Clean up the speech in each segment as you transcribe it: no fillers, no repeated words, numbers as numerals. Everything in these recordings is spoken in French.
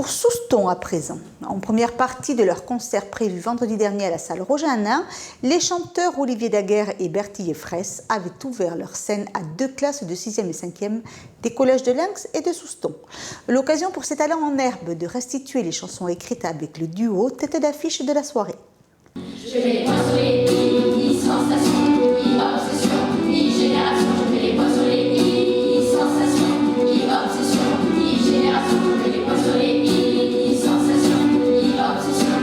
Pour Souston à présent, en première partie de leur concert prévu vendredi dernier à la salle Rojanin, les chanteurs Olivier Daguerre et Bertille Fraisse avaient ouvert leur scène à 2 classes de 6e et 5e des collèges de Lynx et de Souston. L'occasion pour ces talents en herbe de restituer les chansons écrites avec le duo tête d'affiche de la soirée. Je mets les points sur les i, sensation, obsession, génération. Je mets les points sur les i, sensation, obsession, génération. Je mets les points sur les i, sensation, obsession,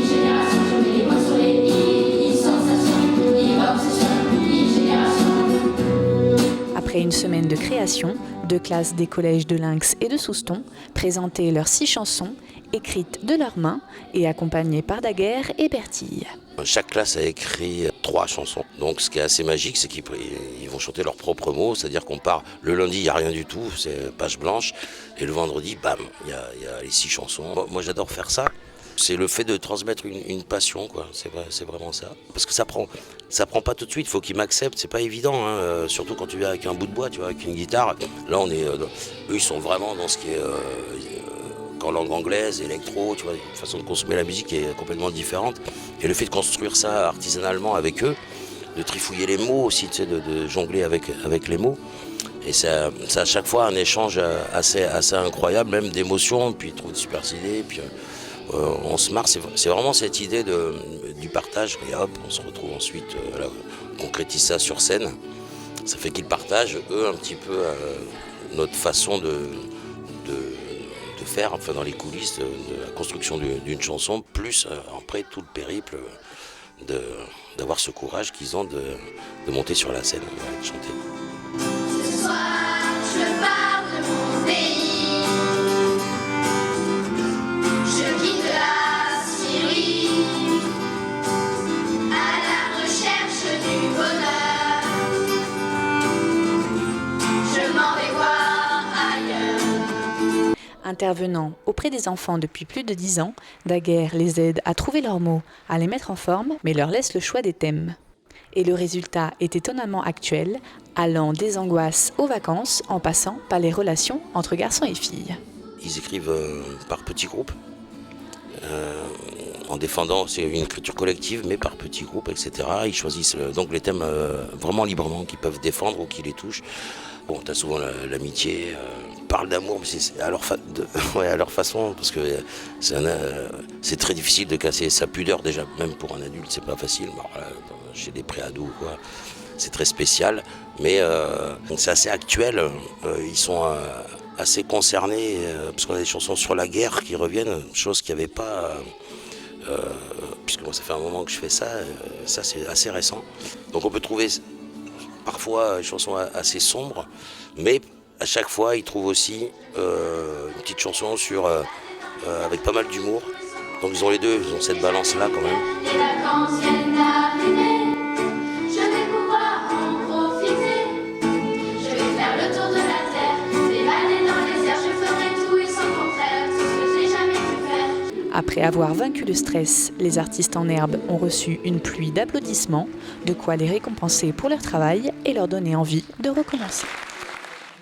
génération. Je mets les points sur les i, sensation, obsession, génération. Après une semaine de création, 2 classes des collèges de Lynx et de Souston présentaient leurs 6 chansons écrites de leurs mains et accompagnées par Daguerre et Bertille. Chaque classe a écrit 3 chansons. Donc ce qui est assez magique, c'est qu'ils vont chanter leurs propres mots. C'est-à-dire qu'on part le lundi, il n'y a rien du tout, c'est page blanche. Et le vendredi, bam, il y a les 6 chansons. Moi j'adore faire ça. C'est le fait de transmettre une passion, quoi. C'est vraiment ça. Parce que ça prend pas tout de suite, il faut qu'ils m'acceptent, c'est pas évident, hein. Surtout quand tu viens avec un bout de bois, tu vois, avec une guitare. Là eux ils sont vraiment dans ce qui est en langue anglaise, électro, tu vois, une façon de consommer la musique est complètement différente. Et le fait de construire ça artisanalement avec eux, de trifouiller les mots aussi, tu sais, de jongler avec les mots. Et c'est à chaque fois un échange assez incroyable, même d'émotions, puis ils trouvent de super idées, puis on se marre. C'est vraiment cette idée du partage, et hop, on se retrouve ensuite, on concrétise ça sur scène. Ça fait qu'ils partagent, eux, un petit peu notre façon de faire, enfin dans les coulisses de la construction d'une chanson, plus après tout le périple d'avoir ce courage qu'ils ont de monter sur la scène et de chanter. Ce soir, je pars de mon pays. Je quitte la Syrie à la recherche du bonheur. Je m'en vais voir ailleurs. Intervenant auprès des enfants depuis plus de 10 ans, Daguerre les aide à trouver leurs mots, à les mettre en forme, mais leur laisse le choix des thèmes. Et le résultat est étonnamment actuel, allant des angoisses aux vacances, en passant par les relations entre garçons et filles. Ils écrivent par petits groupes, en défendant, c'est une écriture collective, mais par petits groupes, etc. Ils choisissent donc les thèmes vraiment librement, qu'ils peuvent défendre ou qui les touchent. Bon, t'as souvent l'amitié, parle d'amour, mais c'est à leur façon, parce que c'est très difficile de casser sa pudeur déjà, même pour un adulte, c'est pas facile. Bon, chez les préados, quoi, c'est très spécial, mais c'est assez actuel. Ils sont assez concernés, parce qu'on a des chansons sur la guerre qui reviennent, chose qu'il n'y avait pas. Puisque moi ça fait un moment que je fais ça, ça c'est assez récent. Donc on peut trouver parfois des chansons assez sombres, mais à chaque fois ils trouvent aussi une petite chanson avec pas mal d'humour. Donc ils ont les deux, ils ont cette balance là quand même. Les vacances viennent d'arriver, je vais pouvoir en profiter. Je vais faire le tour de la terre, m'évader dans les airs, je ferai tout et son contraire, tout ce que j'ai jamais pu faire. Après avoir vaincu le stress, les artistes en herbe ont reçu une pluie d'applaudissements, de quoi les récompenser pour leur travail et leur donner envie de recommencer.